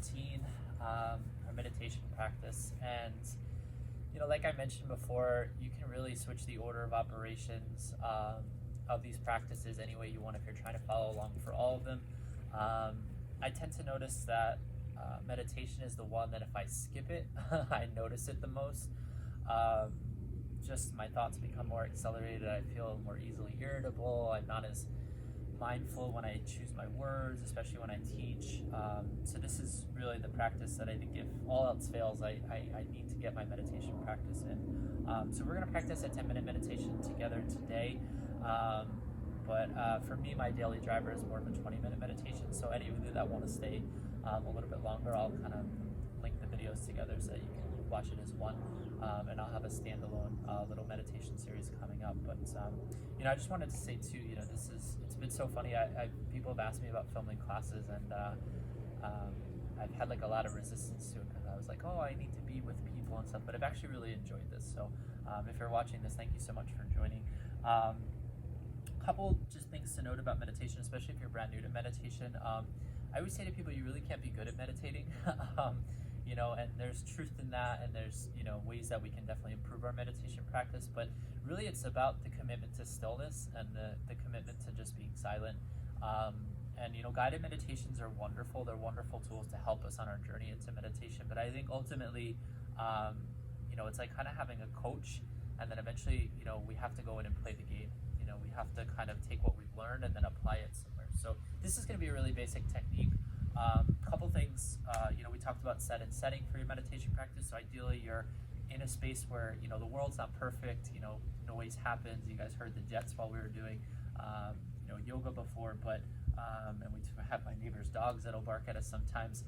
routine, or meditation practice. And like I mentioned before, you can really switch the order of operations of these practices any way you want if you're trying to follow along for all of them. I tend to notice that meditation is the one that if I skip it, I notice it the most. Just my thoughts become more accelerated. I feel more easily irritable. I'm not as mindful when I choose my words, especially when I teach. So this is really the practice that I think if all else fails, I need to get my meditation practice in. So we're going to practice a 10-minute meditation together today. But for me, my daily driver is more of a 20-minute meditation. So any of you that want to stay a little bit longer, I'll kind of link the videos together so that you can watch it as one. And I'll have a standalone little meditation series coming up. But I just wanted to say too, it's been so funny. People have asked me about filming classes, and I've had like a lot of resistance to it because I was like, oh, I need to be with people and stuff. But I've actually really enjoyed this. So if you're watching this, thank you so much for joining. Couple just things to note about meditation, especially if you're brand new to meditation. I always say to people, you really can't be good at meditating. And there's truth in that, and there's ways that we can definitely improve our meditation practice, but really it's about the commitment to stillness and the commitment to just being silent. And guided meditations are wonderful. They're wonderful tools to help us on our journey into meditation, but I think ultimately it's like kind of having a coach, and then eventually we have to go in and play the game. We have to kind of take what we've learned and then apply it somewhere. So this is going to be a really basic technique. Couple things, we talked about set and setting for your meditation practice. So ideally you're in a space where, the world's not perfect, noise happens. You guys heard the jets while we were doing, yoga before, but, and we have my neighbor's dogs that'll bark at us sometimes.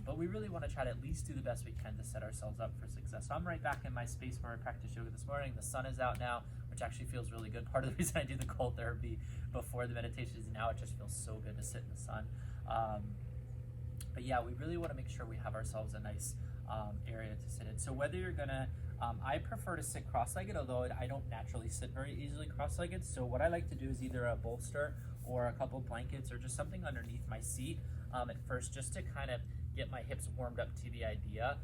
But we really want to try to at least do the best we can to set ourselves up for success. So I'm right back in my space where I practiced yoga this morning. The sun is out now, which actually feels really good. Part of the reason I do the cold therapy before the meditation is now it just feels so good to sit in the sun. But yeah, we really want to make sure we have ourselves a nice area to sit in. So whether you're gonna, I prefer to sit cross-legged, although I don't naturally sit very easily cross-legged. So what I like to do is either a bolster or a couple blankets or just something underneath my seat at first, just to kind of get my hips warmed up to the idea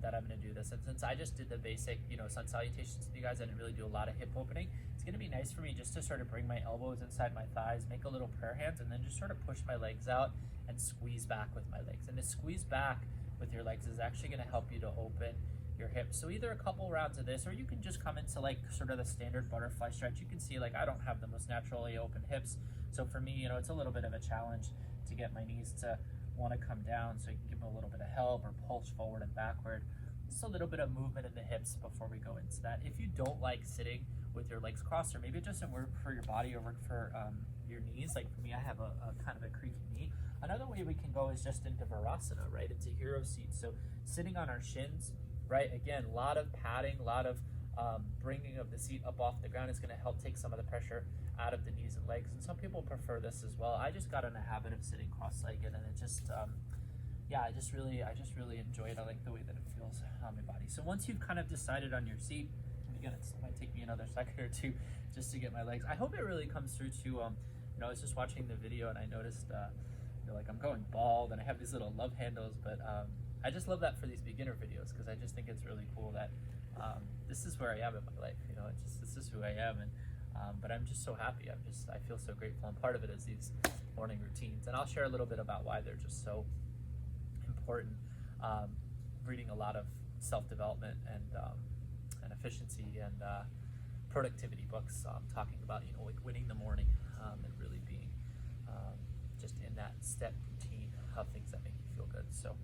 that I'm going to do this. And since I just did the basic, sun salutations with you guys, I didn't really do a lot of hip opening. It's going to be nice for me just to sort of bring my elbows inside my thighs, make a little prayer hands, and then just sort of push my legs out and squeeze back with my legs. And to squeeze back with your legs is actually going to help you to open your hips. So either a couple rounds of this, or you can just come into like sort of the standard butterfly stretch. You can see like I don't have the most naturally open hips. So for me, it's a little bit of a challenge to get my knees to want to come down, so you can give them a little bit of help or pulse forward and backward. Just a little bit of movement in the hips before we go into that. If you don't like sitting with your legs crossed, or maybe it doesn't work for your body or work for your knees, like for me, I have a kind of a creaky knee. Another way we can go is just into Virasana, right? Into hero seat. So sitting on our shins, right? Again, a lot of padding, a lot of bringing of the seat up off the ground is going to help take some of the pressure out of the knees and legs. And some people prefer this as well. I just got in a habit of sitting cross-legged, and it just, I just really enjoy it. I like the way that it feels on my body. So once you've kind of decided on your seat, again, it might take me another second or two just to get my legs. I hope it really comes through to, I was just watching the video and I noticed, like I'm going bald and I have these little love handles, but I just love that for these beginner videos because I just think it's really cool that this is where I am in my life. This is who I am, and but I'm just so happy. I feel so grateful, and part of it is these morning routines, and I'll share a little bit about why they're just so important. Reading a lot of self-development and efficiency and productivity books, talking about like winning the morning and really being just in that step routine of things that make you feel good. So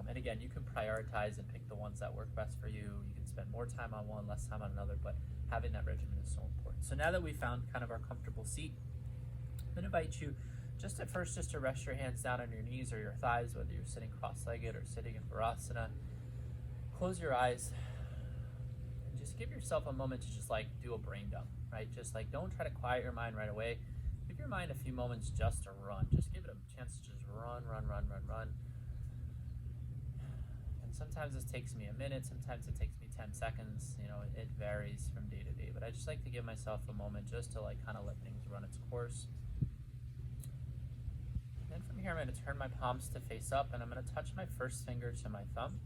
and again, you can prioritize and pick the ones that work best for you. You can spend more time on one, less time on another, but having that regimen is so important. So now that we found kind of our comfortable seat, I'm going to invite you just at first just to rest your hands down on your knees or your thighs, whether you're sitting cross-legged or sitting in Virasana. Close your eyes and just give yourself a moment to just like do a brain dump, right? Just like don't try to quiet your mind right away. Give your mind a few moments just to run. Just give it a chance to just run. And sometimes this takes me a minute, sometimes it takes me 10 seconds. It varies from day to day, but I just like to give myself a moment just to like kind of let things run its course. And then from here, I'm going to turn my palms to face up, and I'm going to touch my first finger to my thumb.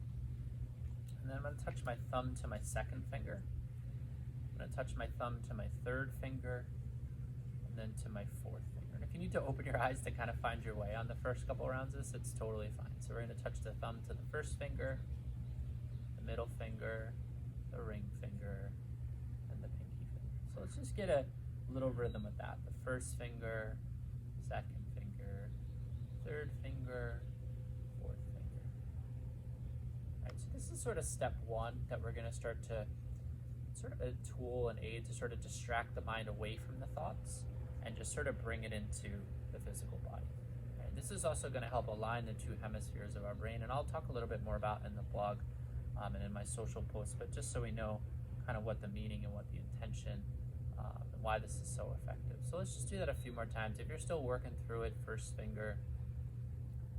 And then I'm going to touch my thumb to my second finger. I'm going to touch my thumb to my third finger, and then to my fourth finger. And if you need to open your eyes to kind of find your way on the first couple rounds of this, it's totally fine. So we're going to touch the thumb to the first finger, the middle finger, the ring finger, and the pinky finger. So let's just get a little rhythm with that. The first finger, second finger, third finger, fourth finger. All right, so this is sort of step one that we're going to start to sort of a tool and aid to sort of distract the mind away from the thoughts and just sort of bring it into the physical body. Right? This is also going to help align the two hemispheres of our brain, and I'll talk a little bit more about in the blog and in my social posts, but just so we know kind of what the meaning and what the intention and why this is so effective. So let's just do that a few more times. If you're still working through it, first finger,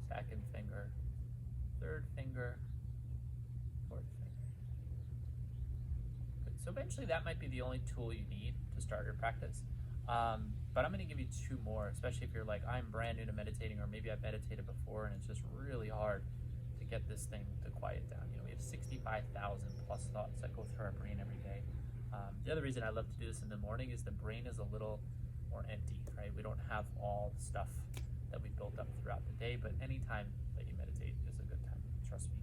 second finger, third finger, fourth finger. Good. So eventually that might be the only tool you need to start your practice. But I'm going to give you two more, especially if you're like, I'm brand new to meditating, or maybe I've meditated before and it's just really hard to get this thing to quiet down. You know, we have 65,000 plus thoughts that go through our brain every day. The other reason I love to do this in the morning is the brain is a little more empty, right? We don't have all the stuff that we built up throughout the day, but anytime that you meditate is a good time, trust me.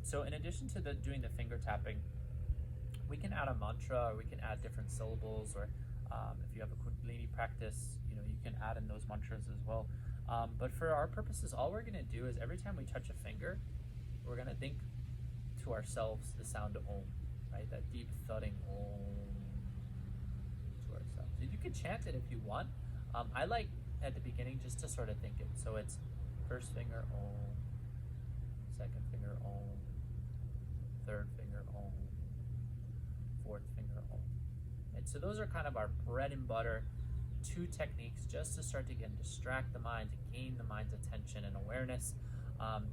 So in addition to doing the finger tapping, we can add a mantra, or we can add different syllables, or if you have a Kundalini practice, you know, you can add in those mantras as well. But for our purposes, all we're going to do is every time we touch a finger, we're going to think to ourselves the sound of Om, right? That deep thudding Om to ourselves. And you can chant it if you want. I like at the beginning just to sort of think it. So it's first finger Om, second finger Om, third finger Om, fourth finger Om. And so those are kind of our bread and butter two techniques just to start to distract the mind, to gain the mind's attention and awareness.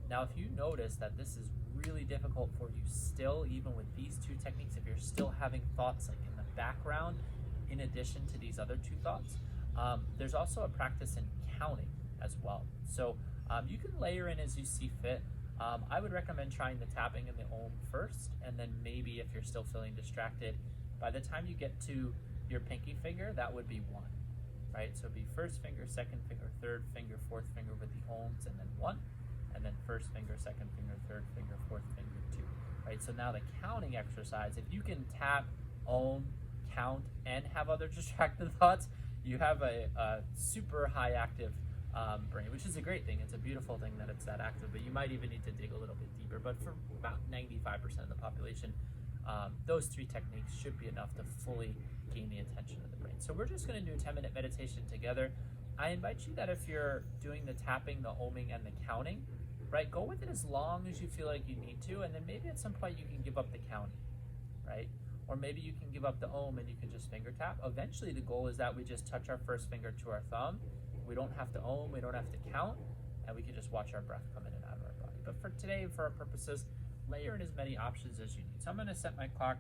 Now, if you notice that this is really difficult for you still, even with these two techniques, if you're still having thoughts like in the background, in addition to these other two thoughts, there's also a practice in counting as well. So you can layer in as you see fit. I would recommend trying the tapping and the Om first, and then maybe if you're still feeling distracted, by the time you get to your pinky finger, that would be one, right? So it'd be first finger, second finger, third finger, fourth finger with the Oms, and then one, and then first finger, second finger, third finger, fourth finger, two, right? So now the counting exercise, if you can tap, Om, count, and have other distracted thoughts, you have a super high active brain, which is a great thing. It's a beautiful thing that it's that active, but you might even need to dig a little bit deeper. But for about 95% of the population, those three techniques should be enough to fully gain the attention of the brain. So we're just going to do a 10-minute meditation together. I invite you that if you're doing the tapping, the oming, and the counting, right, go with it as long as you feel like you need to, and then maybe at some point you can give up the counting, right? Or maybe you can give up the Om and you can just finger tap. Eventually the goal is that we just touch our first finger to our thumb. We don't have to Om, we don't have to count, and we can just watch our breath come in and out of our body. But for today, for our purposes, layer in as many options as you need. So I'm going to set my clock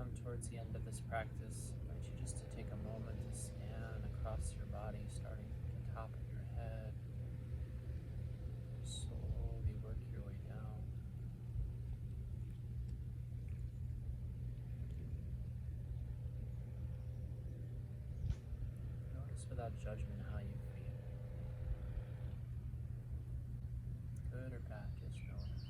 come towards the end of this practice, I invite you just to take a moment to scan across your body, starting from the top of your head. Slowly work your way down. Notice without judgment how you feel. Good or bad, just notice.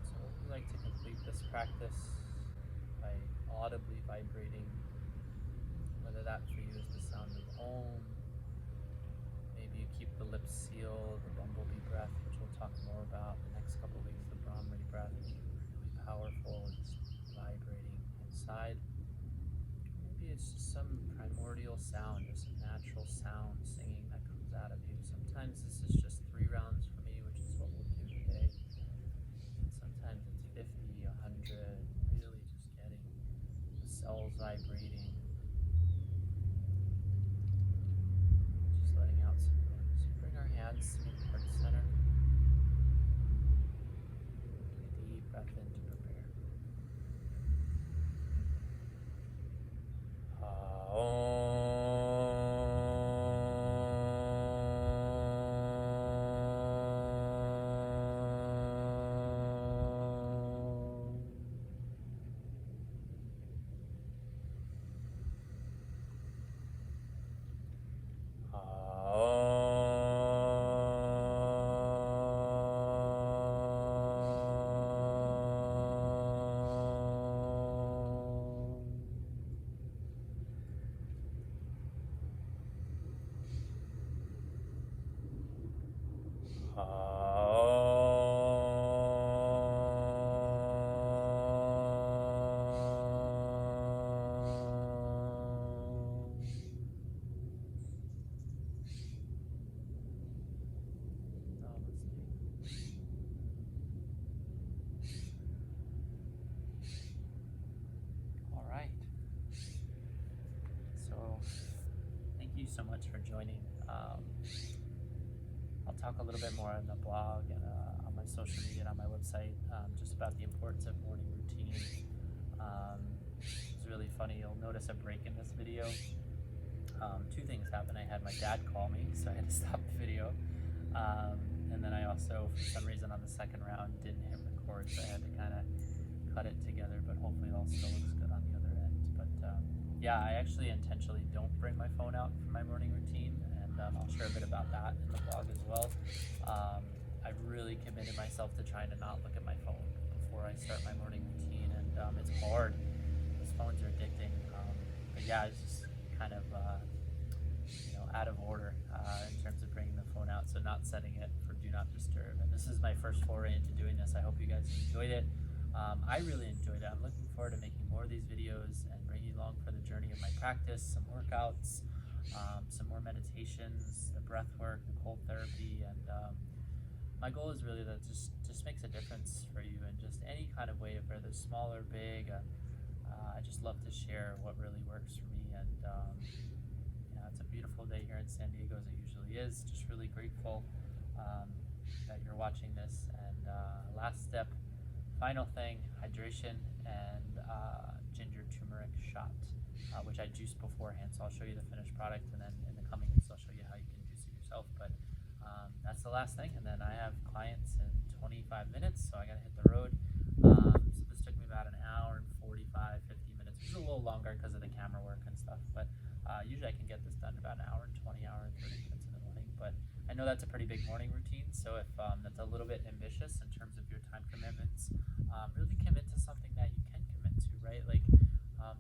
So we like to complete this practice by audibly vibrating, whether that for you is the sound of Om. Maybe you keep the lips sealed, the bumblebee breath, which we'll talk more about the next couple of weeks, the Brahmari breath, which is really powerful, it's vibrating inside. Maybe it's just some primordial sound, just a natural sound singing that comes out of you. Sometimes this is just 3 rounds for me, which is what we'll do today. And sometimes it's 50, 100, really just getting the cells vibrating. Just letting out some noise. Bring our hands to the heart center. Take a deep breath in to prepare. All right. So, thank you so much for joining. I'll talk a little bit more on the blog and on my social media and on my website, just about the importance of morning routine. It's really funny. You'll notice a break in this video. 2 things happened. I had my dad call me, so I had to stop the video. And then I also, for some reason, on the second round, didn't hit record, so I had to kind of cut it together, but hopefully it all still looks good on the other end. But yeah, I actually intentionally don't bring my phone out for my morning routine, and I'll share a bit about that in the blog as well. I've really committed myself to trying to not look at my phone before I start my morning routine, and it's hard. Those phones are addicting. But yeah, it's just kind of out of order in terms of bringing the phone out, so not setting it for do not disturb. And this is my first foray into doing this. I hope you guys enjoyed it. I really enjoyed it. I'm looking forward to making more of these videos and bringing you along for the journey of my practice, some workouts, some more meditations, the breath work, the cold therapy, and my goal is really that just makes a difference for you in just any kind of way, whether small or big. I just love to share what really works for me, and it's a beautiful day here in San Diego, as it usually is. Just really grateful that you're watching this. And last step, final thing, hydration and ginger turmeric shot, which I juiced beforehand. So I'll show you the finished product, and then in the coming weeks I'll show you how you can juice it yourself. But that's the last thing, and then I have clients in 25 minutes, so I gotta hit the road. So this took me about an hour and 45, 50 minutes. It was a little longer because of the camera work and stuff, but usually I can get this done about an hour and 20, hour and 30 minutes in the morning. But I know that's a pretty big morning routine, so if that's a little bit ambitious in terms of your time commitments, really commit to something that you can commit to, right? Like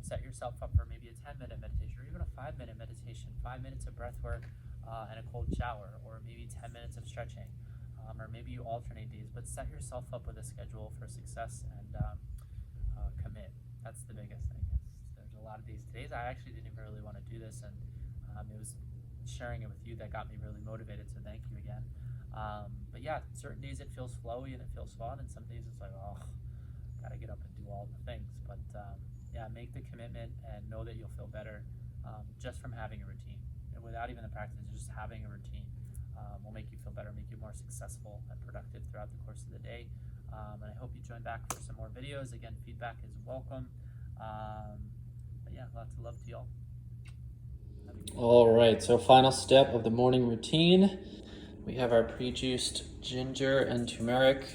set yourself up for maybe a 10-minute meditation, or even a 5-minute meditation, 5 minutes of breath work and a cold shower, or maybe 10 minutes of stretching, or maybe you alternate days, but set yourself up with a schedule for success and commit. That's the biggest thing. There's a lot of these days I actually didn't even really want to do this, and it was sharing it with you that got me really motivated, so thank you again. But yeah, certain days it feels flowy and it feels fun, and some days it's like, oh, gotta get up and do all the things. But yeah, make the commitment and know that you'll feel better just from having a routine. And without even the practice, just having a routine will make you feel better, make you more successful and productive throughout the course of the day. And I hope you join back for some more videos. Again, feedback is welcome. But yeah, lots of love to y'all. All right, so final step of the morning routine. We have our pre-juiced ginger and turmeric.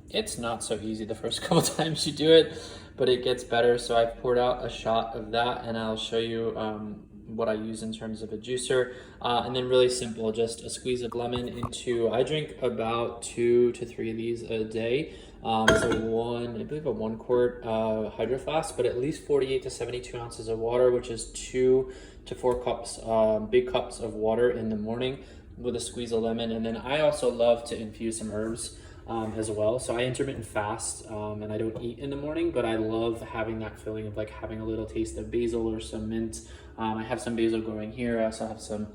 It's not so easy the first couple times you do it, but it gets better. So I've poured out a shot of that, and I'll show you what I use in terms of a juicer. And then really simple, just a squeeze of lemon into, I drink about 2 to 3 of these a day. So I believe a 1 quart hydro flask, but at least 48 to 72 ounces of water, which is 2 to 4 cups, big cups of water in the morning with a squeeze of lemon. And then I also love to infuse some herbs as well. So I intermittent fast and I don't eat in the morning, but I love having that feeling of like having a little taste of basil or some mint. I have some basil growing here. I also have some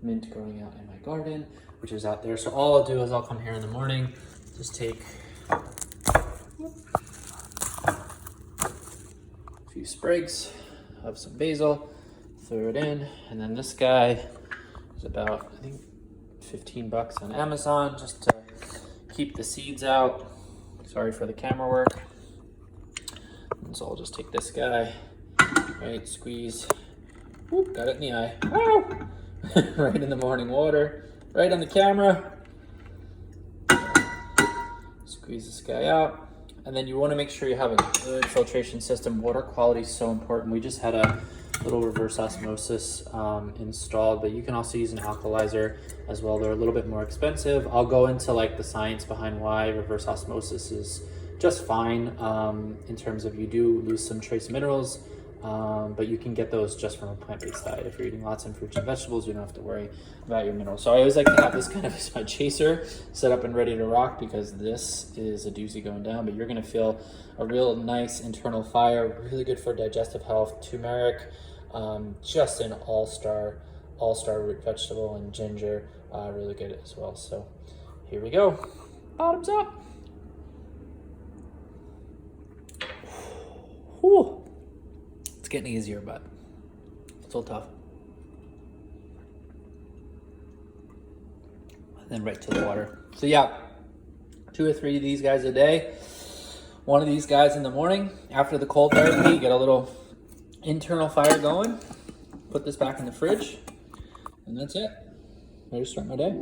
mint growing out in my garden, which is out there. So all I'll do is I'll come here in the morning, just take a few sprigs of some basil, throw it in, and then this guy is about, I think, 15 bucks on Amazon, just to keep the seeds out. Sorry for the camera work. And so I'll just take this guy, right, squeeze, whoop, got it in the eye, right in the morning water, right on the camera. Squeeze this guy out. And then you want to make sure you have a good filtration system. Water quality is so important. We just had a little reverse osmosis installed, but you can also use an alkalizer as well. They're a little bit more expensive. I'll go into like the science behind why reverse osmosis is just fine in terms of you do lose some trace minerals, but you can get those just from a plant-based diet. If you're eating lots of fruits and vegetables, you don't have to worry about your minerals. So I always like to have this kind of as my chaser set up and ready to rock, because this is a doozy going down, but you're gonna feel a real nice internal fire, really good for digestive health. Turmeric, just an all-star root vegetable, and ginger, really good as well. So here we go, bottoms up. Whew. It's getting easier, but still tough. And then right to the water. So yeah, 2 or 3 of these guys a day. 1 of these guys in the morning after the cold therapy, get a little internal fire going. Put this back in the fridge, and that's it. Ready to start my day.